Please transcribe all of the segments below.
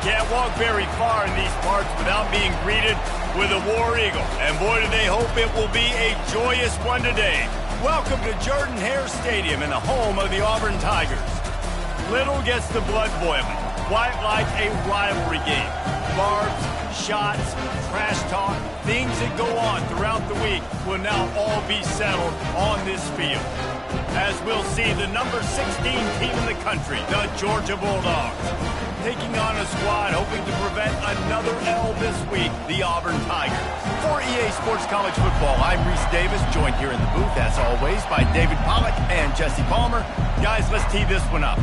can't walk very far in these parts without being greeted with a War Eagle. And boy, do they hope it will be a joyous one today. Welcome to Jordan-Hare Stadium in the home of the Auburn Tigers. Little gets the blood boiling, quite like a rivalry game. Barbs, shots, trash talk, things that go on throughout the week will now all be settled on this field. As we'll see the number 16 team in the country, the Georgia Bulldogs, taking on a squad hoping to prevent another L this week, the Auburn Tigers. For EA Sports College Football, I'm Reese Davis, joined here in the booth, as always, by David Pollack and Jesse Palmer. Guys, let's tee this one up.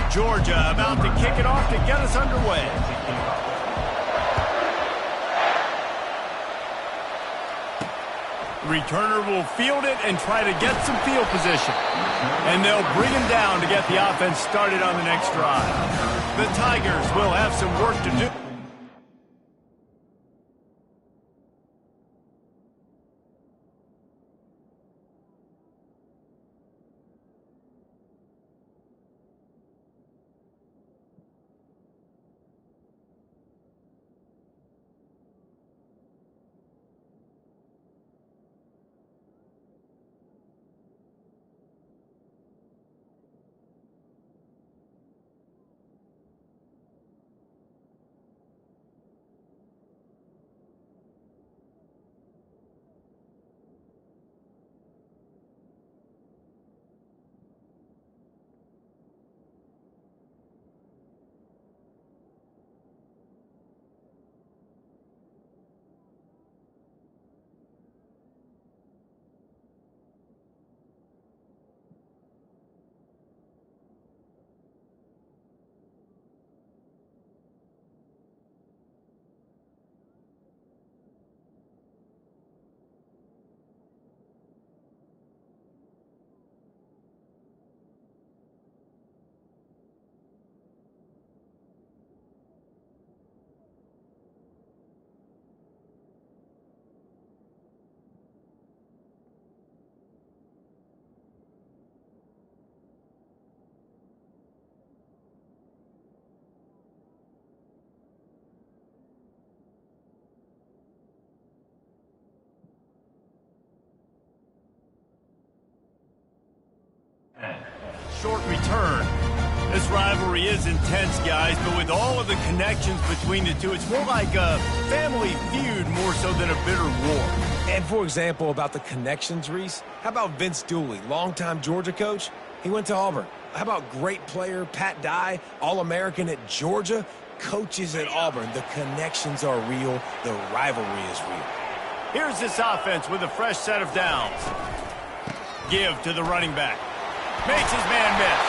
Georgia about to kick it off to get us underway. Returner will field it and try to get some field position. And they'll bring him down to get the offense started on the next drive. The Tigers will have some work to do. Short return. This rivalry is intense, guys, but with all of the connections between the two, it's more like a family feud more so than a bitter war. And for example, about the connections, Reese, how about Vince Dooley, longtime Georgia coach? He went to Auburn. How about great player Pat Dye, All-American at Georgia, coaches at Auburn? The connections are real. The rivalry is real. Here's this offense with a fresh set of downs. Give to the running back. Makes his man miss.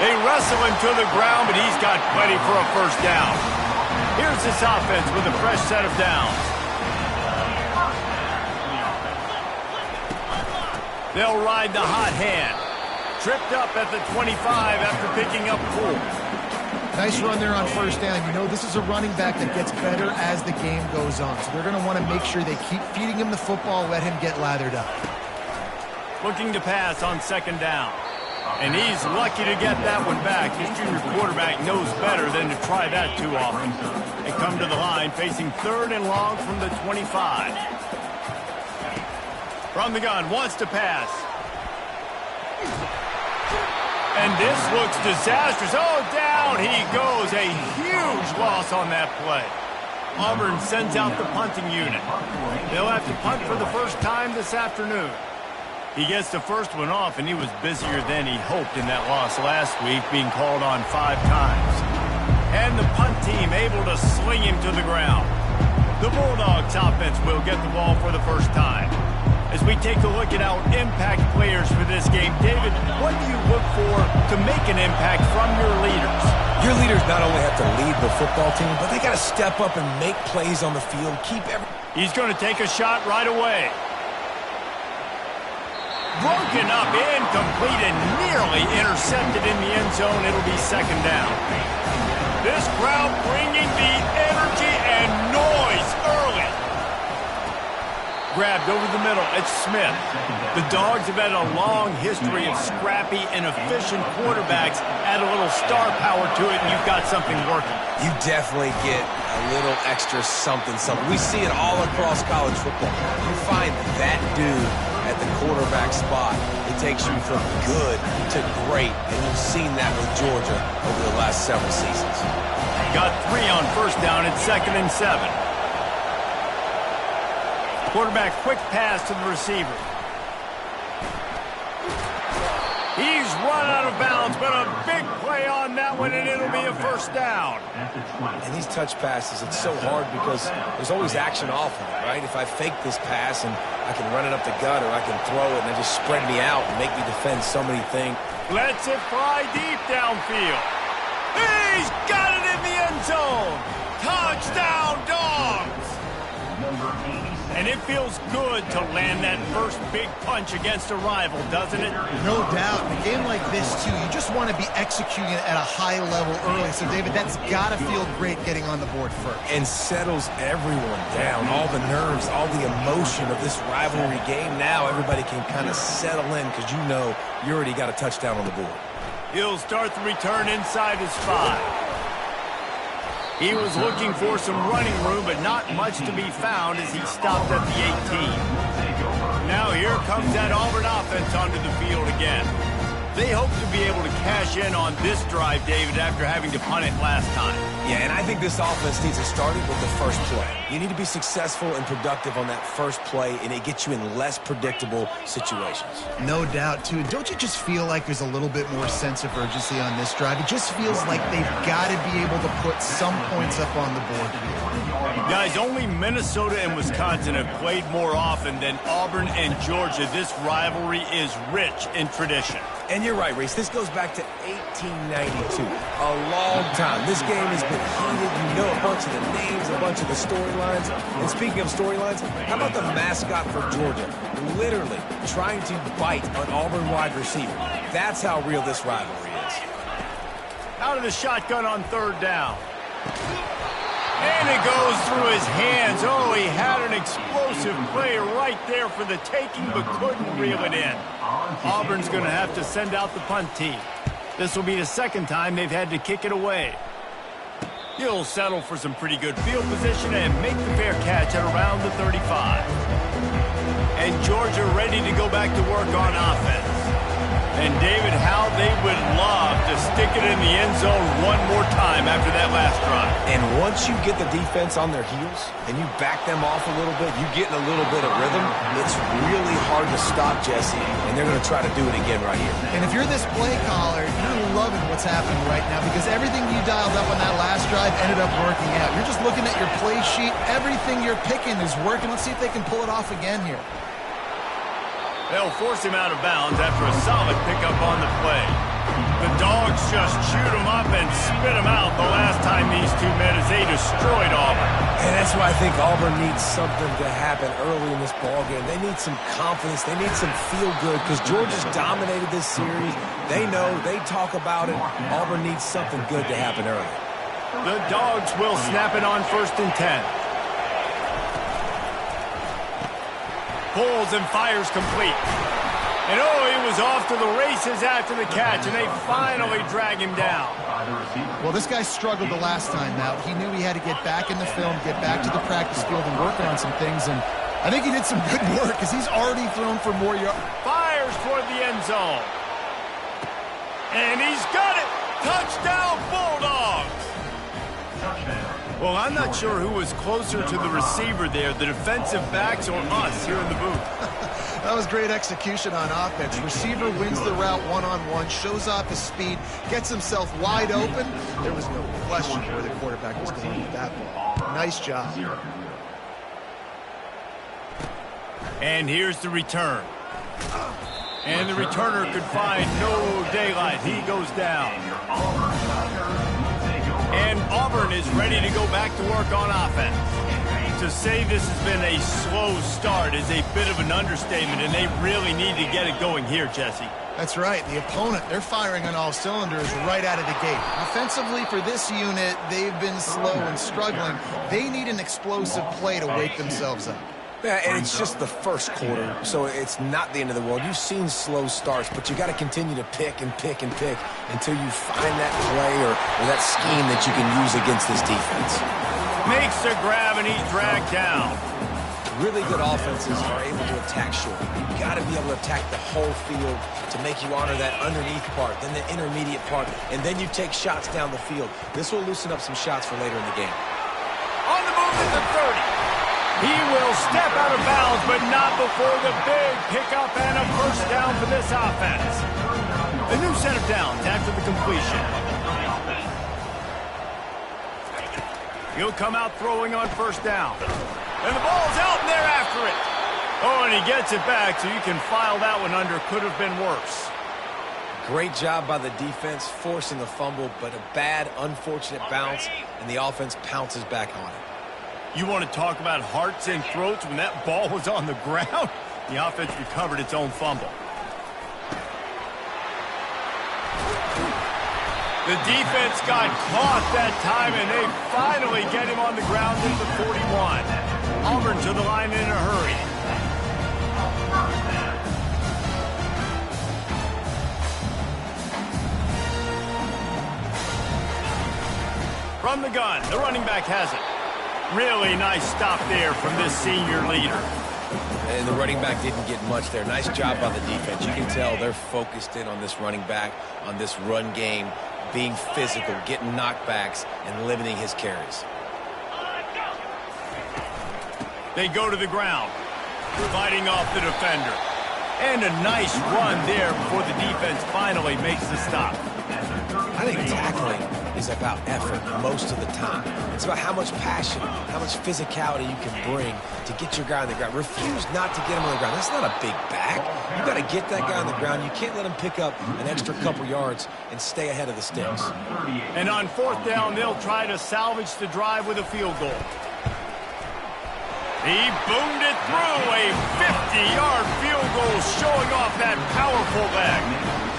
They wrestle him to the ground, but he's got plenty for a first down. Here's this offense with a fresh set of downs. They'll ride the hot hand. Tripped up at the 25 after picking up 4. Nice run there on first down. You know, this is a running back that gets better as the game goes on. So they're going to want to make sure they keep feeding him the football, let him get lathered up. Looking to pass on second down. And he's lucky to get that one back. His junior quarterback knows better than to try that too often. They come to the line facing third and long from the 25. From the gun, wants to pass. And this looks disastrous. Oh, down he goes. A huge loss on that play. Auburn sends out the punting unit. They'll have to punt for the first time this afternoon. He gets the first one off, and he was busier than he hoped in that loss last week, being called on 5 times. And the punt team able to sling him to the ground. The Bulldogs offense will get the ball for the first time. As we take a look at our impact players for this game, David, what do you look for to make an impact from your leaders? Your leaders not only have to lead the football team, but they got to step up and make plays on the field. He's going to take a shot right away. Broken up, incomplete, and nearly intercepted in the end zone. It'll be second down. This crowd bringing the energy and noise early. Grabbed over the middle. It's Smith. The Dogs have had a long history of scrappy and efficient quarterbacks. Add a little star power to it, and you've got something working. You definitely get a little extra something. We see it all across college football. You find that dude at the quarterback spot, it takes you from good to great, and you've seen that with Georgia over the last several seasons. Got 3 on first down at 2nd and 7. Quarterback quick pass to the receiver. He's run out of bounds, but a big play on that one, and it'll be a first down. And these touch passes, it's so hard because there's always action off of it, right? If I fake this pass and I can run it up the gut or I can throw it and they just spread me out and make me defend so many things. Lets it fly deep downfield. He's got it in the end zone. Touchdown, Dogs. And it feels good to land that first big punch against a rival, doesn't it? No doubt. In a game like this, too, you just want to be executing it at a high level early. So, David, that's got to feel great getting on the board first. And settles everyone down. All the nerves, all the emotion of this rivalry game. Now everybody can kind of settle in because you know you already got a touchdown on the board. He'll start the return inside his 5. He was looking for some running room, but not much to be found as he stopped at the 18. Now here comes that Auburn offense onto the field again. They hope to be able to cash in on this drive, David, after having to punt it last time. Yeah, and I think this offense needs to start it with the first play. You need to be successful and productive on that first play, and it gets you in less predictable situations. No doubt, too. Don't you just feel like there's a little bit more sense of urgency on this drive? It just feels like they've got to be able to put some points up on the board here. Guys, only Minnesota and Wisconsin have played more often than Auburn and Georgia. This rivalry is rich in tradition. And you're right, Reese. This goes back to 1892. A long time. This game has been heated. You know a bunch of the names, a bunch of the storylines. And speaking of storylines, how about the mascot for Georgia? Literally trying to bite an Auburn wide receiver. That's how real this rivalry is. Out of the shotgun on 3rd down. And it goes through his hands. Oh, he had an explosive play right there for the taking, but couldn't reel it in. Auburn's going to have to send out the punt team. This will be the 2nd time they've had to kick it away. He'll settle for some pretty good field position and make the fair catch at around the 35. And Georgia ready to go back to work on offense. And, David, how they would love to stick it in the end zone one more time after that last drive. And once you get the defense on their heels and you back them off a little bit, you get in a little bit of rhythm, it's really hard to stop, Jesse, and they're going to try to do it again right here. And if you're this play caller, you're loving what's happening right now because everything you dialed up on that last drive ended up working out. You're just looking at your play sheet. Everything you're picking is working. Let's see if they can pull it off again here. They'll force him out of bounds after a solid pickup on the play. The Dogs just shoot him up and spit him out the last time these two met as they destroyed Auburn. And that's why I think Auburn needs something to happen early in this ballgame. They need some confidence. They need some feel-good because Georgia's dominated this series. They know. They talk about it. Auburn needs something good to happen early. The Dogs will snap it on 1st and 10. Pulls and fires complete. And oh, he was off to the races after the catch, and they finally drag him down. Well, this guy struggled the last time out. He knew he had to get back in the film, get back to the practice field, and work on some things. And I think he did some good work because he's already thrown for more yards. Fires toward the end zone. And he's got it. Touchdown, Bulldogs. Well, I'm not sure who was closer to the receiver there, the defensive backs or us here in the booth. That was great execution on offense. Receiver wins the route one-on-one, shows off his speed, gets himself wide open. There was no question where the quarterback was going with that ball. Nice job. And here's the return. And the returner could find no daylight. He goes down. And Auburn is ready to go back to work on offense. To say this has been a slow start is a bit of an understatement, and they really need to get it going here, Jesse. That's right. The opponent, they're firing on all cylinders right out of the gate. Offensively, for this unit, they've been slow and struggling. They need an explosive play to wake themselves up. Yeah, and it's just the first quarter, so it's not the end of the world. You've seen slow starts, but you got to continue to pick and pick and pick until you find that play or that scheme that you can use against this defense. Makes the grab and he's dragged down. Really good offenses are able to attack short. You've got to be able to attack the whole field to make you honor that underneath part, then the intermediate part, and then you take shots down the field. This will loosen up some shots for later in the game. On the move at the 30. He will step out of bounds, but not before the big pickup and a first down for this offense. A new set of downs after the completion. He'll come out throwing on first down. And the ball's out, and they're after it. Oh, and he gets it back, so you can file that one under. Could have been worse. Great job by the defense, forcing a fumble, but a bad, unfortunate bounce, and the offense pounces back on it. You want to talk about hearts and throats when that ball was on the ground? The offense recovered its own fumble. The defense got caught that time, and they finally get him on the ground at the 41. Auburn to the line in a hurry. From the gun, the running back has it. Really nice stop there from this senior leader. And the running back didn't get much there. Nice job by the defense. You can tell they're focused in on this running back, on this run game, being physical, getting knockbacks, and limiting his carries. They go to the ground, fighting off the defender. And a nice run there before the defense finally makes the stop. I think tackling is about effort most of the time. It's about how much passion, how much physicality you can bring to get your guy on the ground. Refuse not to get him on the ground. That's not a big back. You got to get that guy on the ground. You can't let him pick up an extra couple yards and stay ahead of the sticks. And on fourth down, they'll try to salvage the drive with a field goal. He boomed it through, a 50-yard field goal showing off that powerful leg.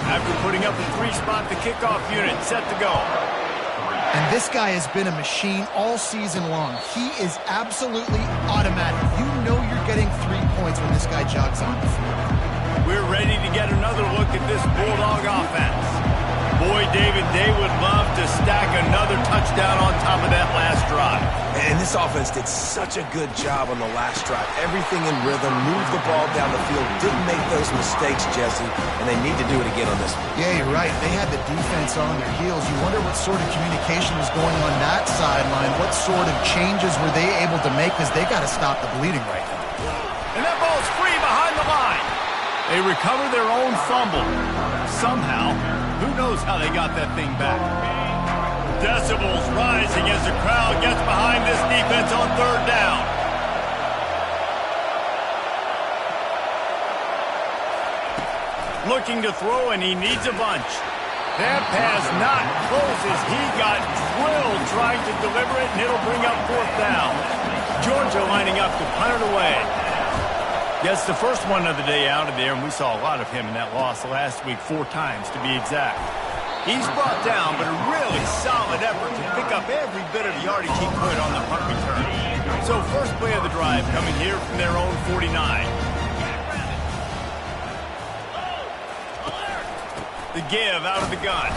After putting up a three-spot, the kickoff unit set to go. And this guy has been a machine all season long. He is absolutely automatic. You know you're getting 3 points when this guy jogs on the field. We're ready to get another look at this Bulldog offense. Boy, David, they would love to stack another touchdown on top of that last drive. And this offense did such a good job on the last drive. Everything in rhythm, moved the ball down the field, didn't make those mistakes, Jesse, and they need to do it again on this one. Yeah, you're right. They had the defense on their heels. You wonder what sort of communication was going on that sideline. What sort of changes were they able to make, because they got to stop the bleeding right now. And that ball's free behind the line. They recover their own fumble. Somehow, who knows how they got that thing back. Decibels rising as the crowd gets behind this defense on third down. Looking to throw, and he needs a bunch. That pass not close as he got drilled trying to deliver it, and it'll bring up fourth down. Georgia lining up to punt it away. Gets the first one of the day out of there, and we saw a lot of him in that loss last week, 4 times to be exact. He's brought down, but a really solid effort to pick up every bit of yardage he could on the punt return. So first play of the drive coming here from their own 49. The give out of the gun.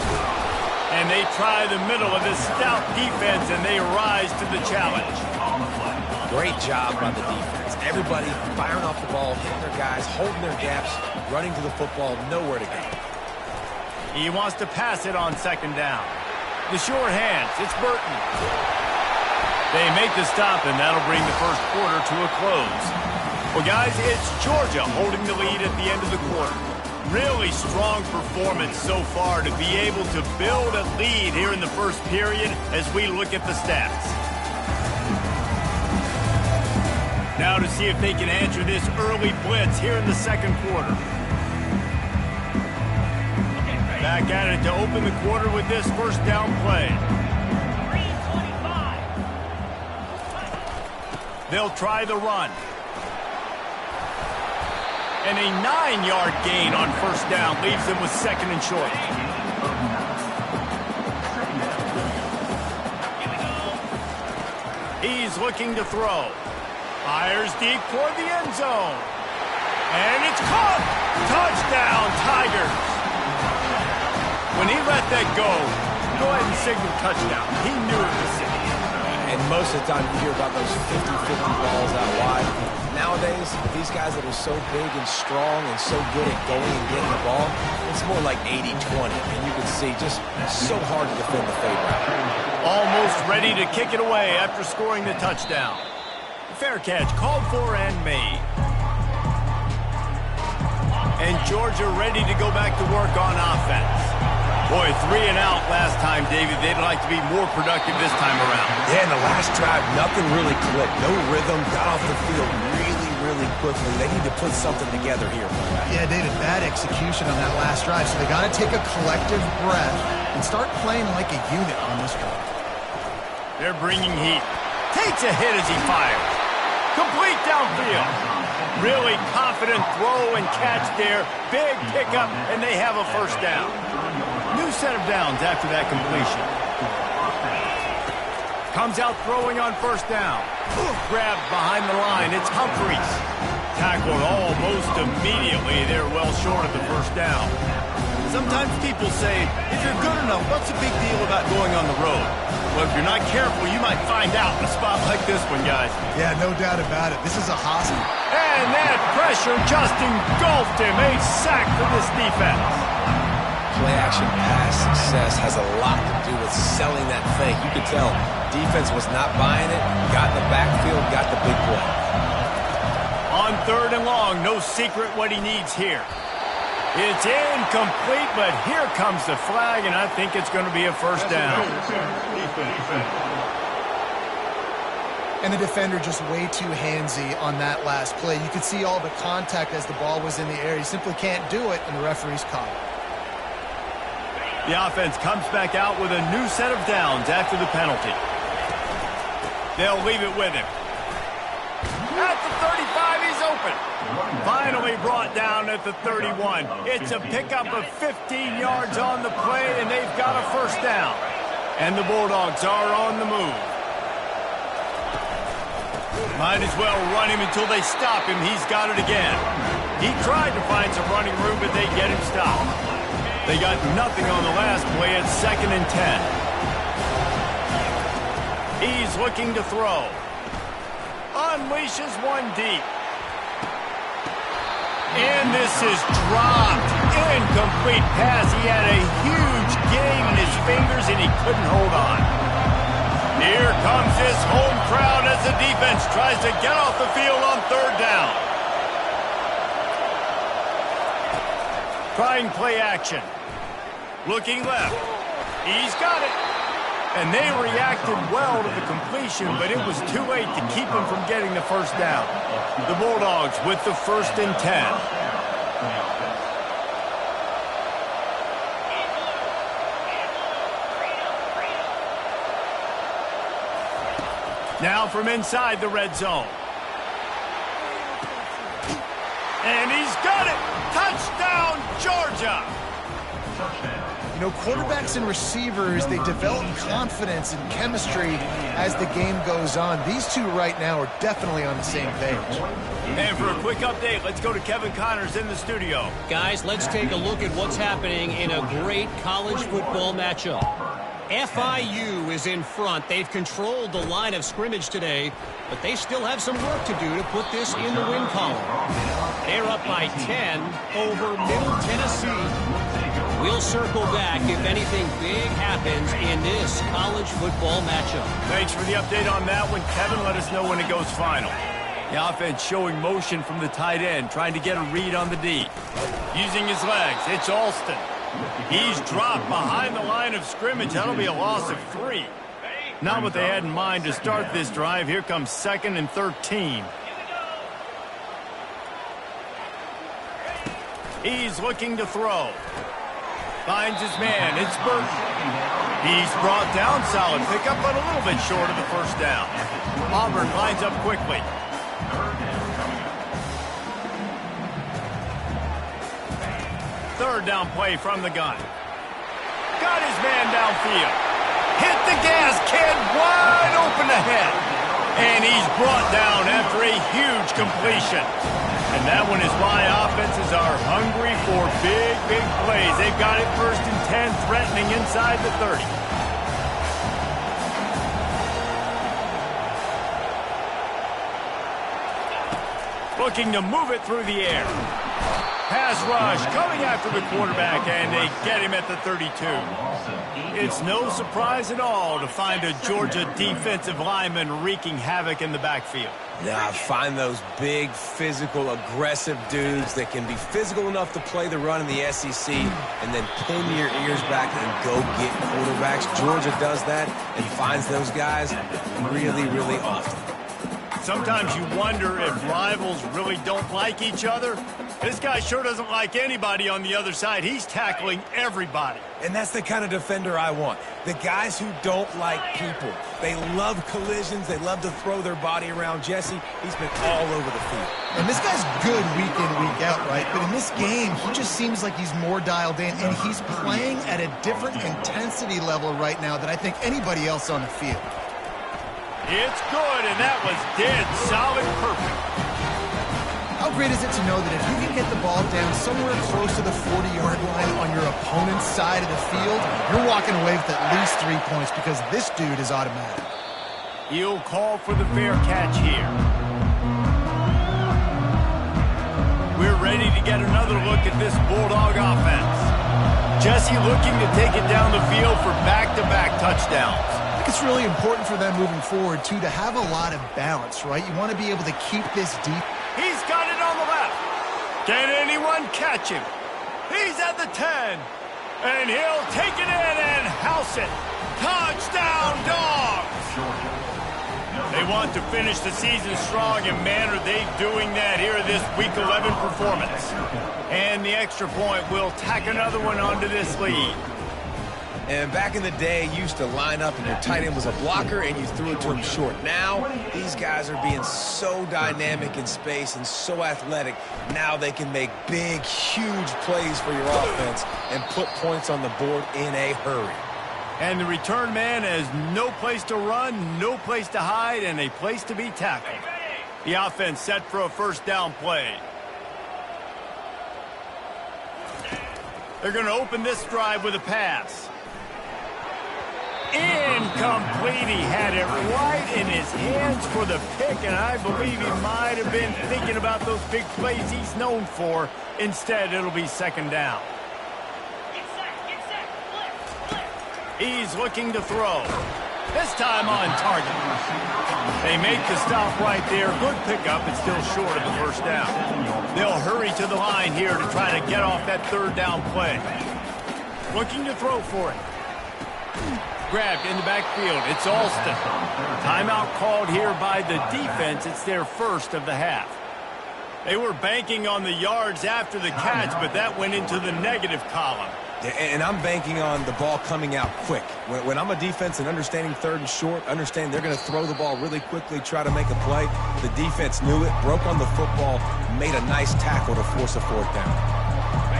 And they try the middle of this stout defense, and they rise to the challenge. Great job by the defense. Everybody firing off the ball, hitting their guys, holding their gaps, running to the football, nowhere to go. He wants to pass it on second down. The short hands, it's Burton. They make the stop, and that'll bring the first quarter to a close. Well, guys, it's Georgia holding the lead at the end of the quarter. Really strong performance so far to be able to build a lead here in the first period as we look at the stats. Now to see if they can answer this early blitz here in the second quarter. Back at it to open the quarter with this first down play. They'll try the run. And a 9-yard gain on first down leaves them with second and short. He's looking to throw. Fires deep toward the end zone. And it's caught! Touchdown, Tigers! When he let that go ahead and signal touchdown. He knew it was it. And most of the time you hear about those 50-50 balls out wide. Nowadays, these guys that are so big and strong and so good at going and getting the ball, it's more like 80-20. And you can see just so hard to defend the fade route. Almost ready to kick it away after scoring the touchdown. Fair catch called for and made. And Georgia ready to go back to work on offense. Boy, 3 and out last time, David. They'd like to be more productive this time around. Yeah, in the last drive, nothing really clicked. No rhythm, got off the field really quickly. They need to put something together here. Yeah, David, bad execution on that last drive. So they got to take a collective breath and start playing like a unit on this drive. They're bringing heat. Takes a hit as he fires. Complete downfield. Really confident throw and catch there. Big pickup, and they have a first down. New set of downs after that completion. Comes out throwing on first down. Grabbed behind the line. It's Humphreys. Tackled almost immediately. They're well short of the first down. Sometimes people say, if you're good enough, what's the big deal about going on the road? Well, if you're not careful, you might find out in a spot like this one, guys. Yeah, no doubt about it. This is a hostile. And that pressure just engulfed him. A sack for this defense. Play-action pass success has a lot to do with selling that fake. You could tell defense was not buying it, got in the backfield, got the big play. On 3rd and long, no secret what he needs here. It's incomplete, but here comes the flag, and I think it's going to be a first down. And the defender just way too handsy on that last play. You could see all the contact as the ball was in the air. He simply can't do it, and the referee's caught it. The offense comes back out with a new set of downs after the penalty. They'll leave it with him. At the 35, he's open. Finally brought down at the 31. It's a pickup of 15 yards on the play, and they've got a first down. And the Bulldogs are on the move. Might as well run him until they stop him. He's got it again. He tried to find some running room, but they get him stopped. They got nothing on the last play. It's 2nd and 10. He's looking to throw. Unleashes one deep. And this is dropped. Incomplete pass. He had a huge gain in his fingers, and he couldn't hold on. Here comes his home crowd as the defense tries to get off the field on 3rd down. Trying play action. Looking left. He's got it. And they reacted well to the completion, but it was too late to keep him from getting the first down. The Bulldogs with the 1st and 10. Now from inside the red zone. And he's got it! Touchdown, Georgia! You know, quarterbacks and receivers, they develop confidence and chemistry as the game goes on. These two right now are definitely on the same page. And for a quick update, let's go to Kevin Connors in the studio. Guys, let's take a look at what's happening in a great college football matchup. FIU is in front. They've controlled the line of scrimmage today, but they still have some work to do to put this in the win column. They're up by 10 over Middle Tennessee. We'll circle back if anything big happens in this college football matchup. Thanks for the update on that one, Kevin. Let us know when it goes final. The offense showing motion from the tight end, trying to get a read on the D. Using his legs, it's Alston. He's dropped behind the line of scrimmage. That'll be a loss of 3. Not what they had in mind to start this drive. Here comes 2nd and 13. He's looking to throw. Finds his man. It's Burton. He's brought down. Solid pickup, but a little bit short of the first down. Auburn lines up quickly. third down play from the gun. Got his man downfield. Hit the gas, kid, wide open ahead. And he's brought down after a huge completion. And that one is why offenses are hungry for big, big plays. They've got it 1st and 10, threatening inside the 30. Looking to move it through the air. Pass rush coming after the quarterback, and they get him at the 32. It's no surprise at all to find a Georgia defensive lineman wreaking havoc in the backfield. Yeah, find those big, physical, aggressive dudes that can be physical enough to play the run in the SEC and then pin your ears back and go get quarterbacks. Georgia does that and finds those guys really, really often. Sometimes you wonder if rivals really don't like each other. This guy sure doesn't like anybody on the other side. He's tackling everybody. And that's the kind of defender I want. The guys who don't like people. They love collisions. They love to throw their body around. Jesse, he's been all over the field. And this guy's good week in, week out, right? But in this game, he just seems like he's more dialed in, and he's playing at a different intensity level right now than I think anybody else on the field. It's good, and that was dead solid perfect. How great is it to know that if you can get the ball down somewhere close to the 40-yard line on your opponent's side of the field, you're walking away with at least 3 points because this dude is automatic. He'll call for the fair catch here. We're ready to get another look at this Bulldog offense. Jesse looking to take it down the field for back-to-back touchdowns. It's really important for them moving forward, too, to have a lot of balance, right? You want to be able to keep this deep. He's got it on the left. Can anyone catch him? He's at the 10. And he'll take it in and house it. Touchdown, Dogs! They want to finish the season strong, and man, are they doing that here in this Week 11 performance. And the extra point will tack another one onto this lead. And back in the day, you used to line up and your tight end was a blocker and you threw it to him short. Now, these guys are being so dynamic in space and so athletic. Now they can make big, huge plays for your offense and put points on the board in a hurry. And the return man has no place to run, no place to hide, and a place to be tackled. The offense set for a first down play. They're going to open this drive with a pass. Incomplete. He had it right in his hands for the pick, and I believe he might have been thinking about those big plays he's known for. Instead, it'll be second down. He's looking to throw. This time on target. They make the stop right there. Good pickup, but still short of the first down. They'll hurry to the line here to try to get off that third down play. Looking to throw for it. Grabbed in the backfield. It's Alston. Timeout called here by the defense. It's their first of the half. They were banking on the yards after the catch, but that went into the negative column. And I'm banking on the ball coming out quick. When I'm a defense and understanding third and short, understand they're going to throw the ball really quickly, try to make a play. The defense knew it, broke on the football, made a nice tackle to force a fourth down.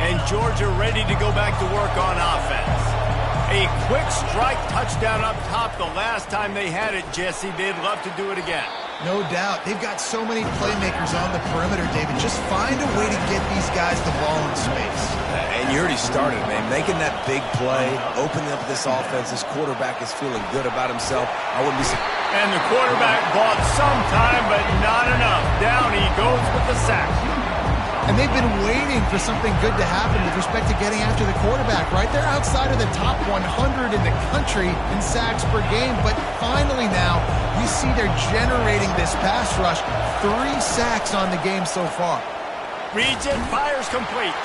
And Georgia ready to go back to work on offense. A quick strike touchdown up top the last time they had it, Jesse. They'd love to do it again. No doubt. They've got so many playmakers on the perimeter, David. Just find a way to get these guys the ball in space. And you already started, man. Making that big play, opening up this offense. This quarterback is feeling good about himself. I wouldn't be surprised. And the quarterback bought some time, but not enough. Down he goes with the sack. And they've been waiting for something good to happen with respect to getting after the quarterback, right? They're outside of the top 100 in the country in sacks per game, but finally now you see they're generating this pass rush. 3 sacks on the game so far. Reads it, fires complete.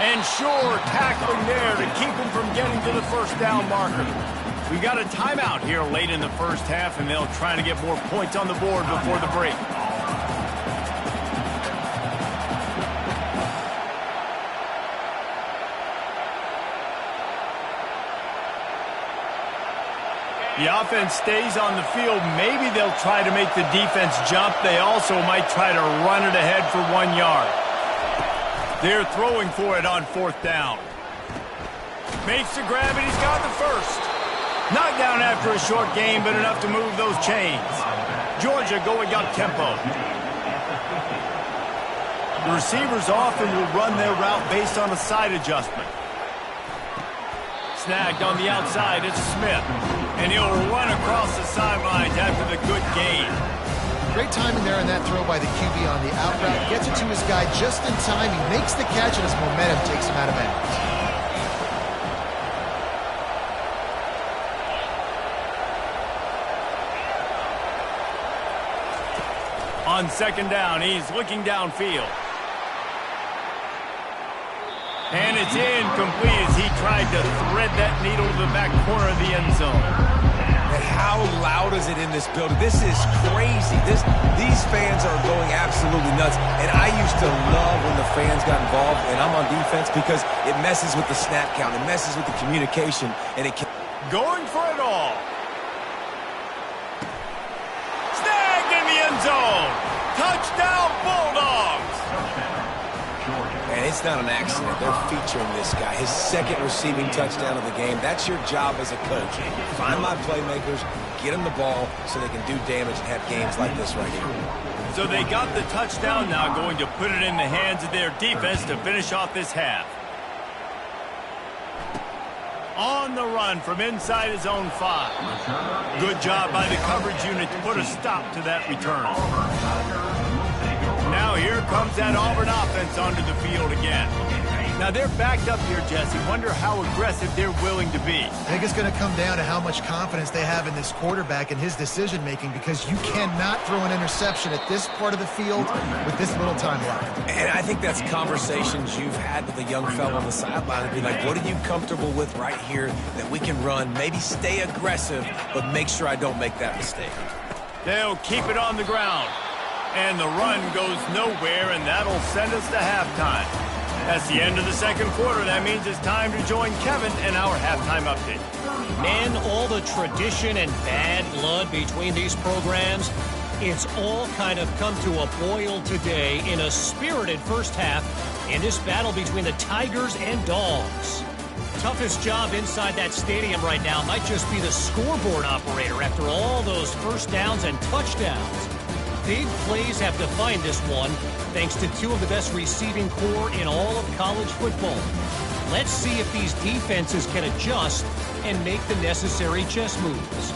And sure, tackling there to keep him from getting to the first down marker. We've got a timeout here late in the first half, and they'll try to get more points on the board before the break. The offense stays on the field. Maybe they'll try to make the defense jump. They also might try to run it ahead for 1 yard. They're throwing for it on 4th down. Makes the grab, and he's got the first. Knocked down after a short game, but enough to move those chains. Georgia going up tempo. The receivers often will run their route based on a side adjustment. Snagged on the outside, it's Smith. And he'll run across the sidelines after the good gain. Great timing there on that throw by the QB on the out route. Gets it to his guy just in time. He makes the catch, and his momentum takes him out of bounds. On 2nd down, he's looking downfield. And it's incomplete as he tried to thread that needle to the back corner of the end zone. And how loud is it in this building? This is crazy. These fans are going absolutely nuts. And I used to love when the fans got involved, and I'm on defense, because it messes with the snap count. It messes with the communication, and it can... Going for it all. Snagged in the end zone. Touchdown, Bulldogs. And it's not an accident. They're featuring this guy. His 2nd receiving touchdown of the game. That's your job as a coach. Find my playmakers, get them the ball so they can do damage and have games like this right here. So they got the touchdown now, going to put it in the hands of their defense to finish off this half. On the run from inside his own 5. Good job by the coverage unit to put a stop to that return. Now here comes that Auburn offense onto the field again. Now they're backed up here, Jesse. Wonder how aggressive they're willing to be. I think it's going to come down to how much confidence they have in this quarterback and his decision-making, because you cannot throw an interception at this part of the field with this little time left. And I think that's conversations you've had with a young fellow on the sideline and be like, what are you comfortable with right here that we can run? Maybe stay aggressive, but make sure I don't make that mistake. They'll keep it on the ground. And the run goes nowhere, and that'll send us to halftime. That's the end of the 2nd quarter. That means it's time to join Kevin and our halftime update. Man, all the tradition and bad blood between these programs, it's all kind of come to a boil today in a spirited first half in this battle between the Tigers and Dogs. Toughest job inside that stadium right now might just be the scoreboard operator after all those first downs and touchdowns. Big plays have defined this one, thanks to 2 of the best receiving corps in all of college football. Let's see if these defenses can adjust and make the necessary chess moves.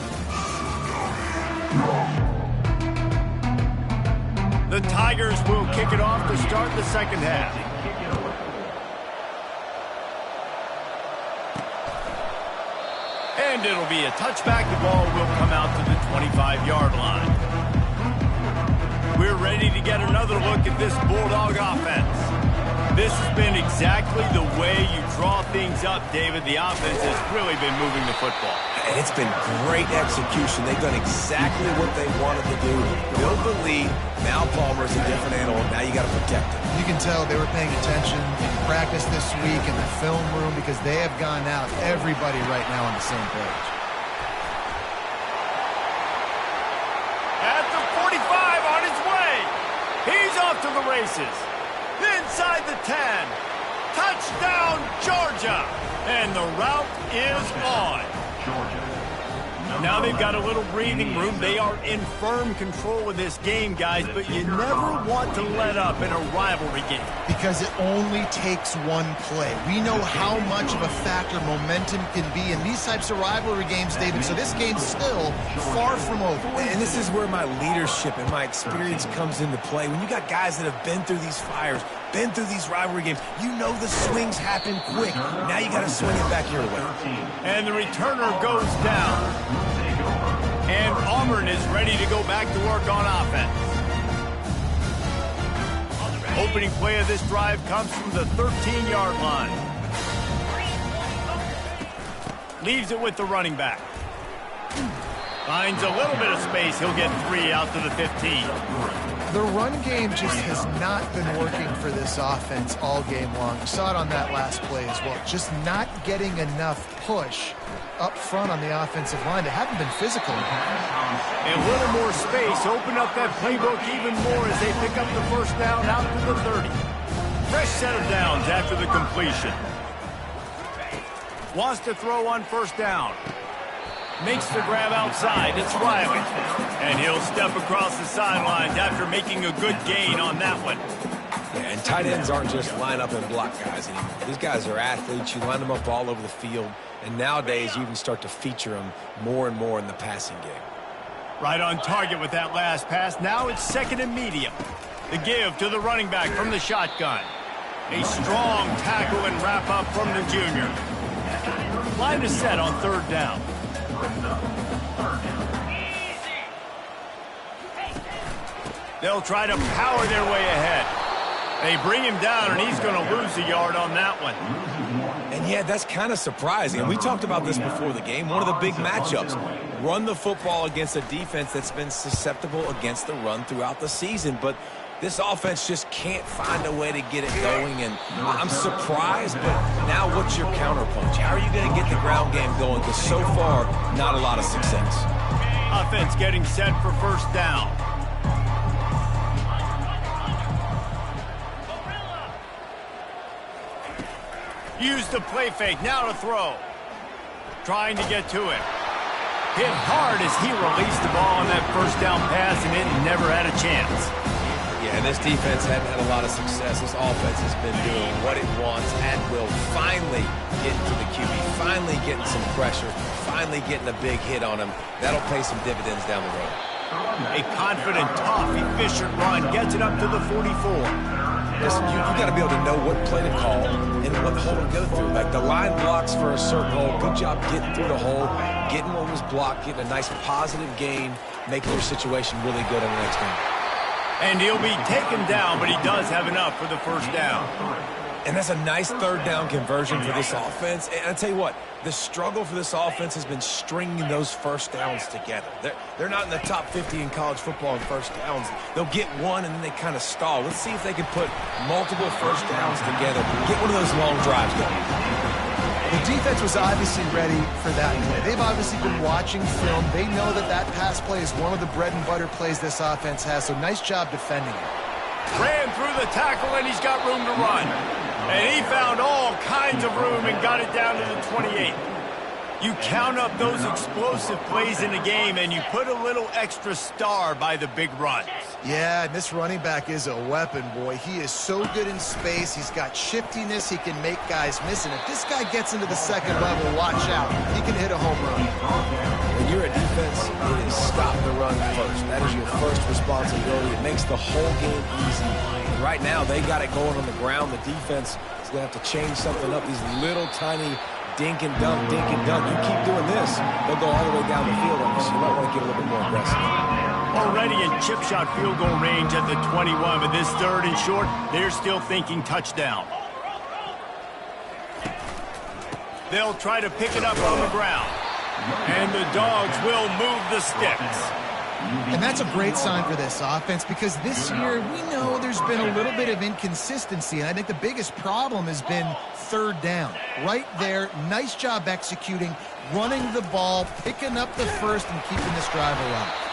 The Tigers will kick it off to start the 2nd half. And it'll be a touchback. The ball will come out to the 25-yard line. We're ready to get another look at this Bulldog offense. This has been exactly the way you draw things up, David. The offense has really been moving the football. And it's been great execution. They've done exactly what they wanted to do. Build the lead. Now Palmer's a different animal. Now you got to protect him. You can tell they were paying attention in practice this week in the film room, because they have gone out, everybody right now on the same page. At the 45, on his way. He's off to the races. Inside the 10. Touchdown, Georgia. And the route is on. Now they've got a little breathing room. They are in firm control of this game, guys, but you never want to let up in a rivalry game. Because it only takes one play. We know how much of a factor momentum can be in these types of rivalry games, David, so this game's still far from over. And this is where my leadership and my experience comes into play. When you got guys that have been through these fires, been through these rivalry games, you know the swings happen quick. Now you got to swing it back your way. And the returner goes down. And Auburn is ready to go back to work on offense. Opening play of this drive comes from the 13-yard line. Leaves it with the running back. Finds a little bit of space. He'll get 3 out to the 15. The run game just has not been working for this offense all game long. You saw it on that last play as well. Just not getting enough push up front on the offensive line. They haven't been physical. A little more space. Open up that playbook even more as they pick up the first down out to the 30. Fresh set of downs after the completion. Wants to throw on first down. Makes the grab outside. It's Riley. And he'll step across the sidelines after making a good gain on that one. Yeah, and tight ends aren't just line up and block guys anymore. These guys are athletes. You line them up all over the field. And nowadays, you even start to feature them more and more in the passing game. Right on target with that last pass. Now it's second and medium. The give to the running back from the shotgun. A strong tackle and wrap up from the junior. Line is set on third down. They'll try to power their way ahead. They bring him down, and he's going to lose a yard on that one. And yeah, that's kind of surprising. We talked about this before the game. One of the big matchups. Run the football against a defense that's been susceptible against the run throughout the season. But this offense just can't find a way to get it going. And I'm surprised, but now what's your counterpunch? How are you going to get the ground game going? Because so far, not a lot of success. Offense getting set for first down. Use the play fake, now to throw. Trying to get to it. Hit hard as he released the ball on that first down pass, and it never had a chance. Yeah, and this defense hadn't had a lot of success. This offense has been doing what it wants and will finally get to the QB, finally getting some pressure, finally getting a big hit on him. That'll pay some dividends down the road. A confident, tough, efficient run gets it up to the 44. Listen, you got to be able to know what play to call and what hole to go through. Like the line blocks for a certain hole. Good job getting through the hole, getting what was blocked, getting a nice positive gain, making your situation really good on the next one. And he'll be taken down, but he does have enough for the first down. And that's a nice third down conversion for this offense. And I tell you what, the struggle for this offense has been stringing those first downs together. They're not in the top 50 in college football in first downs. They'll get one, and then they kind of stall. Let's see if they can put multiple first downs together. Get one of those long drives going. The defense was obviously ready for that play. They've obviously been watching film. They know that that pass play is one of the bread and butter plays this offense has, so nice job defending it. Ran through the tackle, and he's got room to run. And he found all kinds of room and got it down to the 28. You count up those explosive plays in the game, and you put a little extra star by the big runs. Yeah, and this running back is a weapon, boy. He is so good in space. He's got shiftiness. He can make guys miss. And if this guy gets into the second level, watch out. He can hit a home run. When you're a defense, it is stop the run first. That is your first responsibility. It makes the whole game easy. And right now, they got it going on the ground. The defense is going to have to change something up. These little tiny dink and dunk, dink and dunk. You keep doing this, they'll go all the way down the field on you, so you might want to get a little bit more aggressive. Already in chip shot field goal range at the 21, but this third and short, they're still thinking touchdown. They'll try to pick it up on the ground, and the Dogs will move the sticks. And that's a great sign for this offense because this year we know there's been a little bit of inconsistency, and I think the biggest problem has been third down. Right there, nice job executing, running the ball, picking up the first, and keeping this drive alive.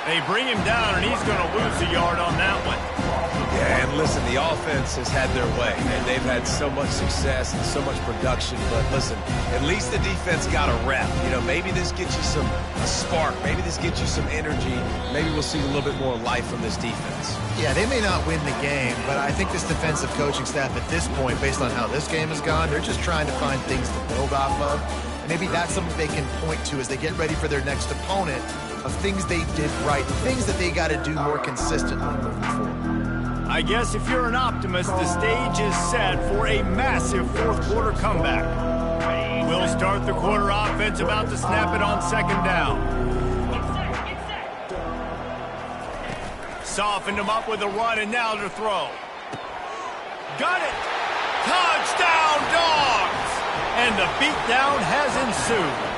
They bring him down, and he's going to lose a yard on that one. Yeah, and listen, the offense has had their way, and they've had so much success and so much production. But listen, at least the defense got a rep. You know, maybe this gets you a spark. Maybe this gets you some energy. Maybe we'll see a little bit more life from this defense. Yeah, they may not win the game, but I think this defensive coaching staff at this point, based on how this game has gone, they're just trying to find things to build off of. And maybe that's something they can point to as they get ready for their next opponent, of things they did right, things that they got to do more consistently moving forward. I guess if you're an optimist, the stage is set for a massive fourth quarter comeback. We'll start the quarter offense, about to snap it on second down. Softened him up with a run, and now to throw. Got it! Touchdown, Dogs! And the beatdown has ensued.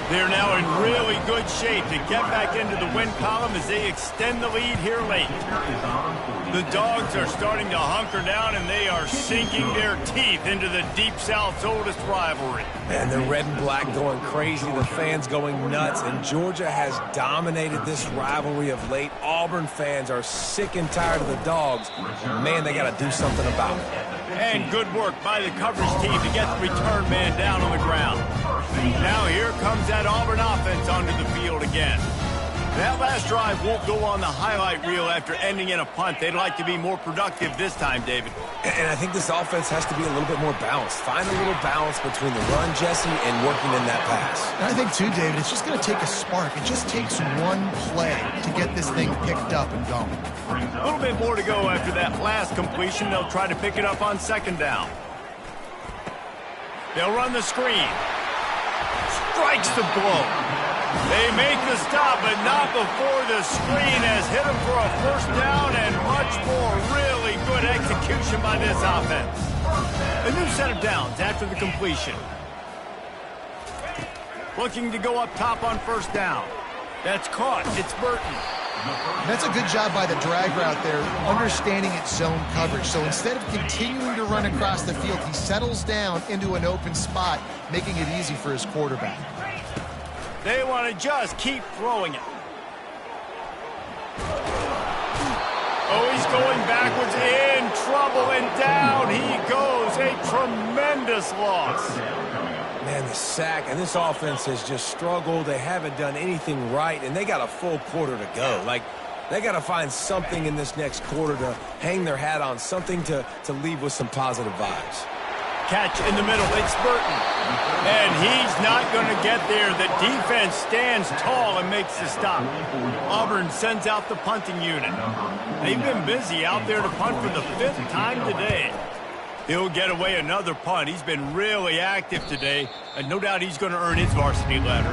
They're now in really good shape to get back into the win column as they extend the lead here late. The Dogs are starting to hunker down, and they are sinking their teeth into the Deep South's oldest rivalry. And the red and black going crazy, the fans going nuts, and Georgia has dominated this rivalry of late. Auburn fans are sick and tired of the Dogs. Man, they got to do something about it. And good work by the coverage team to get the return man down on the ground. Now here comes that Auburn offense onto the field again. That last drive won't go on the highlight reel after ending in a punt. They'd like to be more productive this time, David. And I think this offense has to be a little bit more balanced. Find a little balance between the run, Jesse, and working in that pass. And I think, too, David, it's just going to take a spark. It just takes one play to get this thing picked up and going. A little bit more to go after that last completion. They'll try to pick it up on second down. They'll run the screen. Strikes the blow. They make the stop, but not before the screen has hit them for a first down and much more. Really good execution by this offense. A new set of downs after the completion. Looking to go up top on first down. That's caught. It's Burton. That's a good job by the drag route there, understanding its zone coverage. So instead of continuing to run across the field, he settles down into an open spot, making it easy for his quarterback. They want to just keep throwing it. Oh, he's going backwards, in trouble, and down he goes. A tremendous loss. Man, the sack, and this offense has just struggled. They haven't done anything right, and they got a full quarter to go. Like, they got to find something in this next quarter to hang their hat on, something to leave with some positive vibes. Catch in the middle, it's Burton. And he's not going to get there. The defense stands tall and makes the stop. Auburn sends out the punting unit. They've been busy out there to punt for the 5th time today. He'll get away another punt. He's been really active today, and no doubt he's going to earn his varsity letter.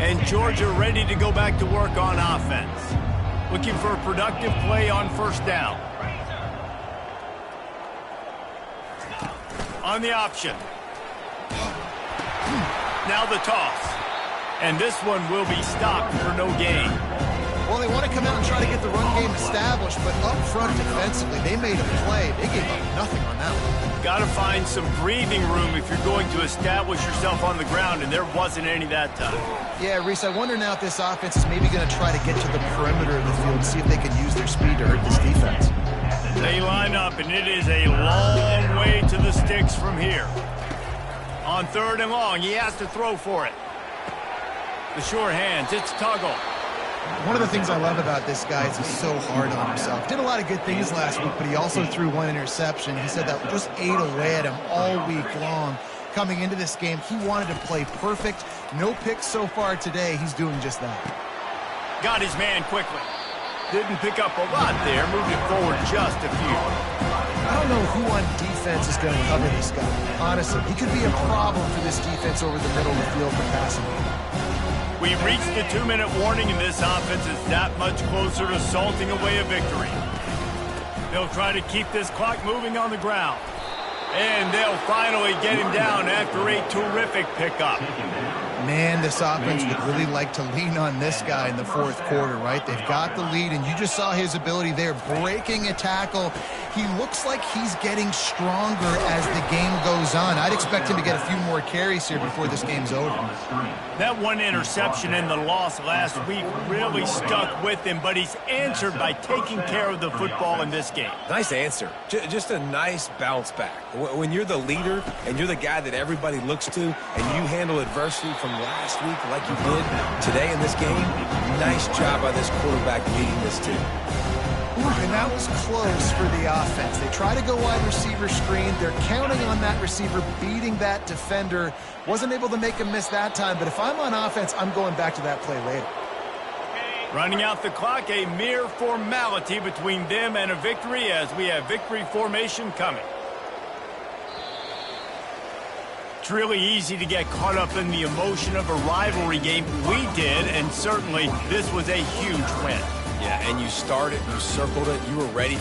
And Georgia ready to go back to work on offense. Looking for a productive play on first down. On the option. Now the toss. And this one will be stopped for no gain. Well, they want to come out and try to get the run game established, but up front defensively, they made a play. They gave up nothing on that one. Got to find some breathing room if you're going to establish yourself on the ground, and there wasn't any that time. Yeah, Reese, I wonder now if this offense is maybe going to try to get to the perimeter of the field and see if they can use their speed to hurt this defense. They line up, and it is a long way to the sticks from here. On 3rd and long, he has to throw for it. The sure hands, it's Tuggle. One of the things I love about this guy is he's so hard on himself. Did a lot of good things last week, but he also threw one interception. He said that just ate away at him all week long. Coming into this game, he wanted to play perfect. No picks so far today. He's doing just that. Got his man quickly. Didn't pick up a lot there. Moved it forward just a few. I don't know who on defense is going to cover this guy. Honestly, he could be a problem for this defense over the middle of the field for passing. We reached the 2-minute warning, and this offense is that much closer to salting away a victory. They'll try to keep this clock moving on the ground. And they'll finally get him down after a terrific pickup. Man, this offense would really like to lean on this guy in the 4th quarter, right? They've got the lead, and you just saw his ability there, breaking a tackle. He looks like he's getting stronger as the game goes on. I'd expect him to get a few more carries here before this game's over. That one interception and the loss last week really stuck with him, but he's answered by taking care of the football in this game. Nice answer. Just a nice bounce back. When you're the leader and you're the guy that everybody looks to and you handle adversity from last week like you did today in this game, nice job by this quarterback leading this team. And that was close for the offense. They try to go wide receiver screen. They're counting on that receiver beating that defender. Wasn't able to make him miss that time, but if I'm on offense, I'm going back to that play later. Running out the clock, a mere formality between them and a victory as we have victory formation coming. It's really easy to get caught up in the emotion of a rivalry game. We did, and certainly this was a huge win. Yeah, and you started, you circled it, you were ready